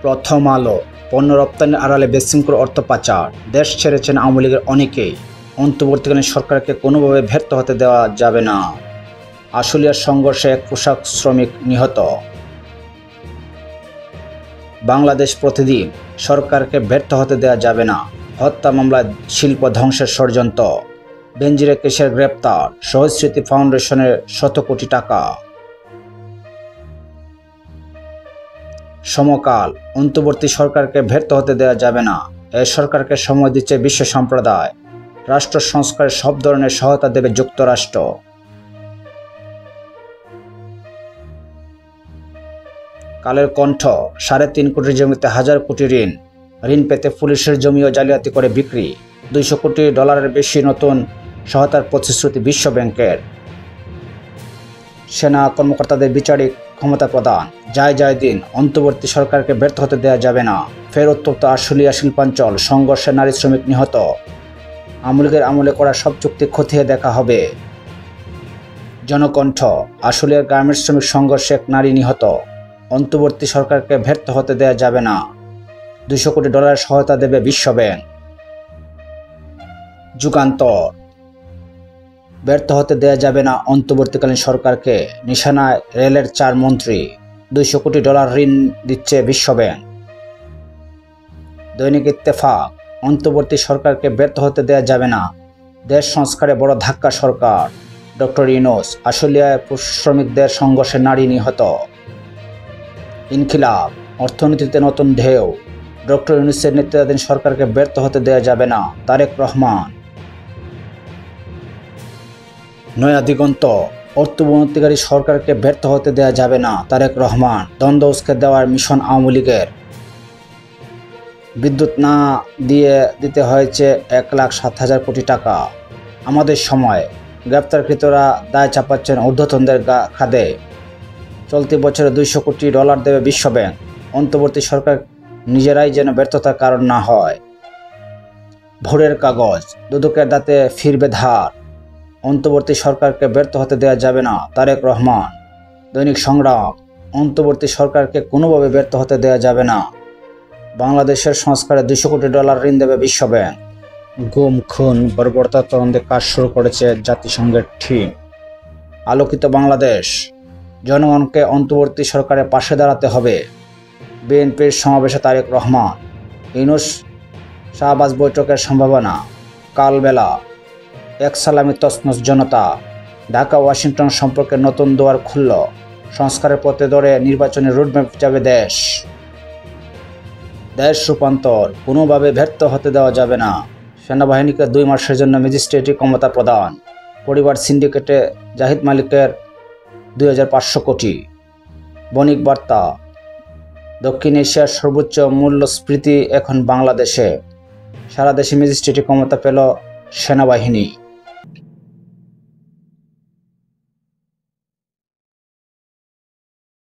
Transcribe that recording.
প্রথম আলো। পণ্য রপ্তানির আড়ালে বিশৃঙ্খল অর্থ পাচার, দেশ ছেড়েছেন আওয়ামী লীগের অনেকেই। অন্তর্বর্তীকালীন সরকারকে কোনোভাবে ব্যর্থ হতে দেওয়া যাবে না। আশুলিয়ার সংঘর্ষে এক পোশাক শ্রমিক নিহত। বাংলাদেশ প্রতিদিন। সরকারকে ব্যর্থ হতে দেওয়া যাবে না। হত্যা মামলায় শিল্প ধ্বংসের ষড়যন্ত্র। বেনজির কেসের গ্রেপ্তার, শহীদ স্মৃতি ফাউন্ডেশনের শত কোটি টাকা। সমকাল। অন্তর্বর্তী সরকারকে ব্যর্থ হতে দেওয়া যাবে না। এ সরকারকে সময় দিচ্ছে বিশ্ব সম্প্রদায়। রাষ্ট্র সংস্কারে সব ধরনের সহায়তা দেবে যুক্তরাষ্ট্র। কালের কণ্ঠ। ৩.৫ কোটি জমিতে হাজার কোটি ঋণ। ঋণ পেতে পুলিশের জমিও জালিয়াতি করে বিক্রি। $200 কোটি বেশি নতুন সহায়তার প্রতিশ্রুতি বিশ্ব ব্যাংকের। সেনা কর্মকর্তাদের বিচারিক ক্ষমতা প্রদান। যায় দিন। অন্তর্বর্তী সরকারকে ব্যর্থ হতে দেওয়া যাবে না। ফের উত্তপ্ত আশুলিয়া শিল্পাঞ্চল। সংঘর্ষে নারী শ্রমিক নিহত। আওয়ামী লীগের আমলে করা সব চুক্তি খতিয়ে দেখা হবে। জনকণ্ঠ। আশুলিয়ার গার্মেন্টস শ্রমিক সংঘর্ষে এক নারী নিহত। অন্তর্বর্তী সরকারকে ব্যর্থ হতে দেওয়া যাবে না। $200 কোটি সহায়তা দেবে বিশ্ব ব্যাংক। যুগান্তর। ব্যর্থ হতে দেওয়া যাবে না অন্তর্বর্তীকালীন সরকারকে। নিশানায় রেলের 4 মন্ত্রী। $200 কোটি ঋণ দিচ্ছে বিশ্ব ব্যাংক। দৈনিক ইত্তেফাক। অন্তর্বর্তী সরকারকে ব্যর্থ হতে দেওয়া যাবে না। দেশ সংস্কারে বড় ধাক্কা সরকার। ডক্টর ইউনূস। আশুলিয়ায় শ্রমিকদের সংঘর্ষে নারী নিহত। ইনকিলাব। অর্থনীতিতে নতুন ঢেউ। ডক্টর ইউনূসের নেতৃত্বাধীন সরকারকে ব্যর্থ হতে দেওয়া যাবে না। তারেক রহমান। নয়া দিগন্ত। অন্তর্বর্তীকারী সরকারকে ব্যর্থ হতে দেওয়া যাবে না। তারেক রহমান। দ্বন্দ্ব উস্কে দেওয়ার মিশন আওয়ামী লীগের। বিদ্যুৎ না দিতে হয়েছে 1,07,000 কোটি টাকা। আমাদের সময়। গ্রেপ্তারকৃতরা দায় চাপাচ্ছেন ঊর্ধ্বতনদের খাদে। চলতি বছরে $200 কোটি দেবে বিশ্ব ব্যাংক। অন্তর্বর্তী সরকার নিজেরাই যেন ব্যর্থতার কারণ না হয়। ভোরের কাগজ। দুদকের দাঁতে ফিরবে ধার। অন্তর্বর্তী সরকারকে ব্যর্থ হতে দেওয়া যাবে না। তারেক রহমান। দৈনিক সংগ্রাম। অন্তর্বর্তী সরকারকে কোনোভাবে ব্যর্থ হতে দেওয়া যাবে না। বাংলাদেশের সংস্কারে $200 কোটি ঋণ দেবে বিশ্ব ব্যাংক। গুম খুন বর্বরতা তদন্তে কাজ শুরু করেছে জাতিসংঘের টিম। আলোকিত বাংলাদেশ। জনগণকে অন্তর্বর্তী সরকারের পাশে দাঁড়াতে হবে। বিএনপির সমাবেশে তারেক রহমান। ইউনূস শাহবাজ বৈঠকের সম্ভাবনা। কালবেলা। এক সালামি তছনছ জনতা। ঢাকা ওয়াশিংটন সম্পর্কে নতুন দুয়ার খুলল। সংস্কারের পথে ধরে নির্বাচনী রোডম্যাপ যাবে দেশ। দেশ রূপান্তর। কোনোভাবে ব্যর্থ হতে দেওয়া যাবে না। সেনাবাহিনীকে 2 মাসের জন্য ম্যাজিস্ট্রেটি ক্ষমতা প্রদান। পরিবার সিন্ডিকেটে জাহিদ মালিকের 2,500 কোটি। বণিক বার্তা। দক্ষিণ এশিয়ার সর্বোচ্চ মূল্যস্ফীতি এখন বাংলাদেশে। সারা দেশে ম্যাজিস্ট্রেটি ক্ষমতা পেল সেনাবাহিনী।